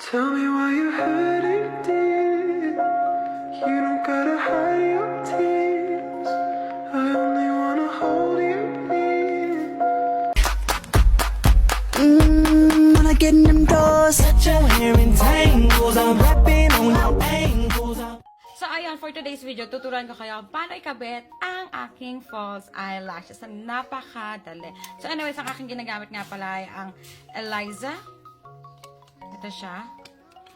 Tell me why you hurt it, dear. You don't gotta hide your tears. I only wanna hold you near. When I get in them doors, Got your hair in tangles, I'm rapping on your ankles. So, ayun, for today's video, tuturuan ko kayo kung paano ikabit ang aking false eyelashes. Napakadali. So, anyways, ang aking ginagamit nga pala ay ang Eliza. Ito siya.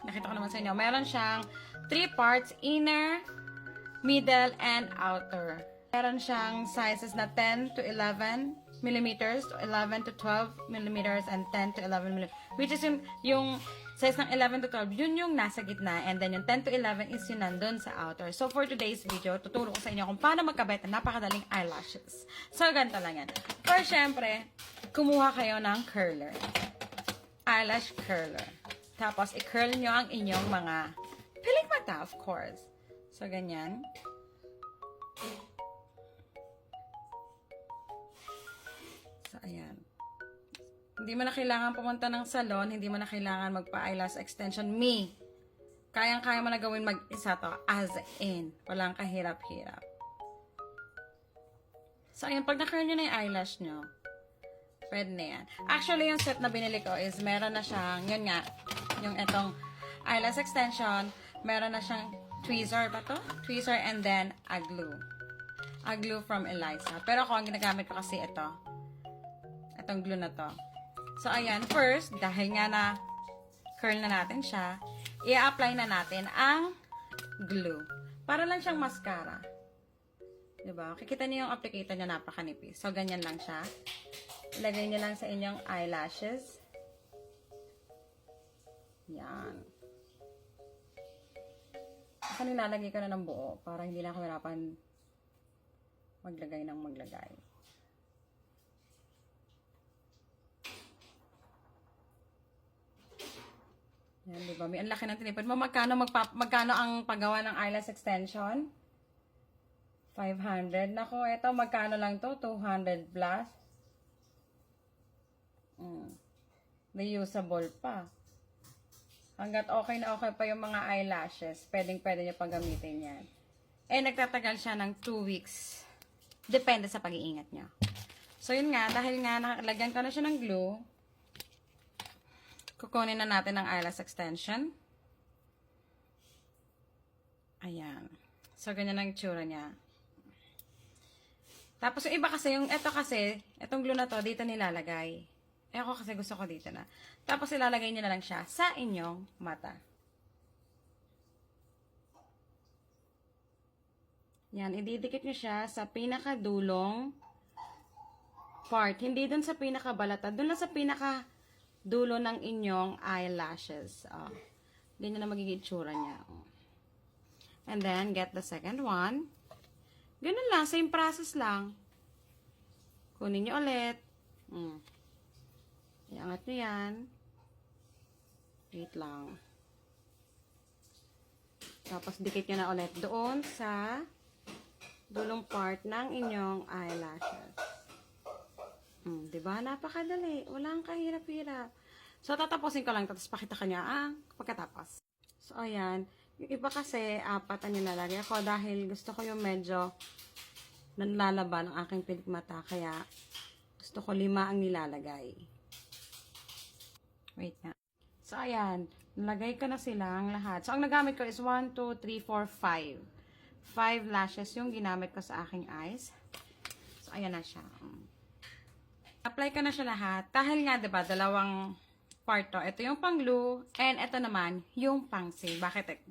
Nakita ko naman sa inyo. Meron siyang 3 parts, inner, middle, and outer. Meron siyang sizes na 10 to 11 millimeters, 11 to 12 millimeters, and 10 to 11 millimeters. Which is yung size ng 11 to 12, yun yung nasa gitna. And then yung 10 to 11 is yun nandun sa outer. So, for today's video, tuturo ko sa inyo kung paano magkabit ng napakadaling eyelashes. So, ganito lang yan. First, syempre, kumuha kayo ng curler. Eyelash curler. Tapos, i-curl nyo ang inyong mga pilik mata, of course. So, ganyan. So, ayan. Hindi mo na kailangan pumunta ng salon, hindi mo na kailangan magpa-eyelash extension. Me, kayang-kaya mo na gawin mag-isa to, as in. Walang kahirap-hirap. So, ayan, pag na-curl nyo na yung eyelash nyo, pwede na yan. Actually, yung set na binili ko is meron na siyang, yun nga, yung etong eyelash extension, meron na siyang tweezer ba to? Tweezer and then a glue. A glue from Eliza. Pero ako, ang ginagamit ko kasi ito. Itong glue na to. So, ayan. First, dahil nga na curl na natin siya, i-apply na natin ang glue. Para lang siyang mascara. Diba? Kikita niyo yung applicator niya, napakanipis. So, ganyan lang siya. Ilagay niyo lang sa inyong eyelashes. Yan. Kasi nilalagay ko na ng buo para hindi na ako hirapan maglagay ng maglagay. Yan, diba? May ang laki ng tinipid mo. Magkano ang paggawa ng eyelash extension? 500. Nako, ito, magkano lang to? 200 plus. Reusable pa. Hanggat okay na okay pa yung mga eyelashes, pwede nyo pang gamitin yan. Eh, nagtatagal siya ng 2 weeks. Depende sa pag-iingat nyo. So, yun nga, dahil nga nakalagyan ko na siya ng glue, kukunin na natin ang eyelash extension. Ayan. So, ganyan ang itsura niya. Tapos, yung iba kasi, itong glue na to, dito nilalagay. Eh, ako kasi gusto ko dito na. Tapos, ilalagay nyo na lang siya sa inyong mata. Yan, ididikit nyo siya sa pinakadulong part. Hindi dun sa pinakabalata. Dun lang sa pinakadulo ng inyong eyelashes. Oh. Ganyan na magiging itsura niya. Oh. And then, get the second one. Ganun lang, same process lang. Kunin nyo ulit. Iangat nyo yan. Wait lang. Tapos, dikit nyo na ulit doon sa dulong part ng inyong eyelashes. Diba? Napakadali. Walang kahirap-hirap. So, tatapusin ko lang. Tapos, pakita ka niya pagkatapos. So, ayan. Yung iba kasi, 4 ang nilalagay ako dahil gusto ko yung medyo nanlalaban ang aking pilik mata. Kaya, gusto ko 5 ang nilalagay. Wait nga. So, ayan. Nalagay ko na silang lahat. So, ang nagamit ko is 1, 2, 3, 4, 5. 5 lashes yung ginamit ko sa aking eyes. So, ayan na siya. Apply ko na siya lahat. Dahil nga, diba, dalawang part to. Ito yung pang glue, and ito naman, yung pang seal. Bakit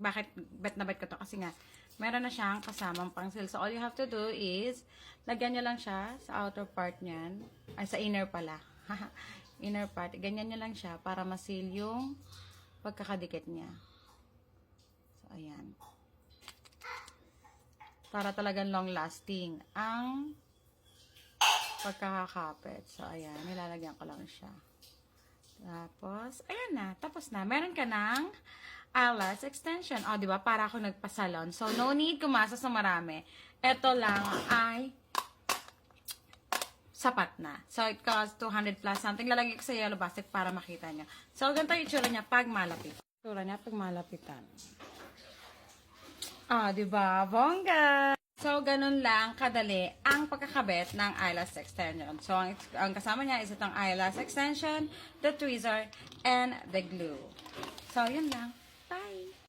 bet na bet ko to? Kasi nga, meron na siyang kasamang pang seal. So, all you have to do is, lagyan nyo lang siya sa outer part niyan. Ay, sa inner pala. Inner part. Ganyan nyo lang siya para ma-seal yung pagkakadikit niya. So, ayan. Para talagang long-lasting ang pagkakakapit. So, ayan. Nilalagyan ko lang siya. Tapos, ayan na. Tapos na. Meron ka ng eyelash extension. O, diba? Para ako nagpasalon. So, no need kumasa sa marami. Ito lang ay sapat na. So, it costs 200 plus something. Lalagay ko sa yellow basket para makita nyo. So, ganito yung itsura niya pag malapit. Tura niya pag malapitan. Ah, di ba? Bongga! So, ganun lang kadali ang pagkakabit ng eyelash extension. So, ang kasama niya is itong eyelash extension, the tweezer, and the glue. So, yun lang. Bye!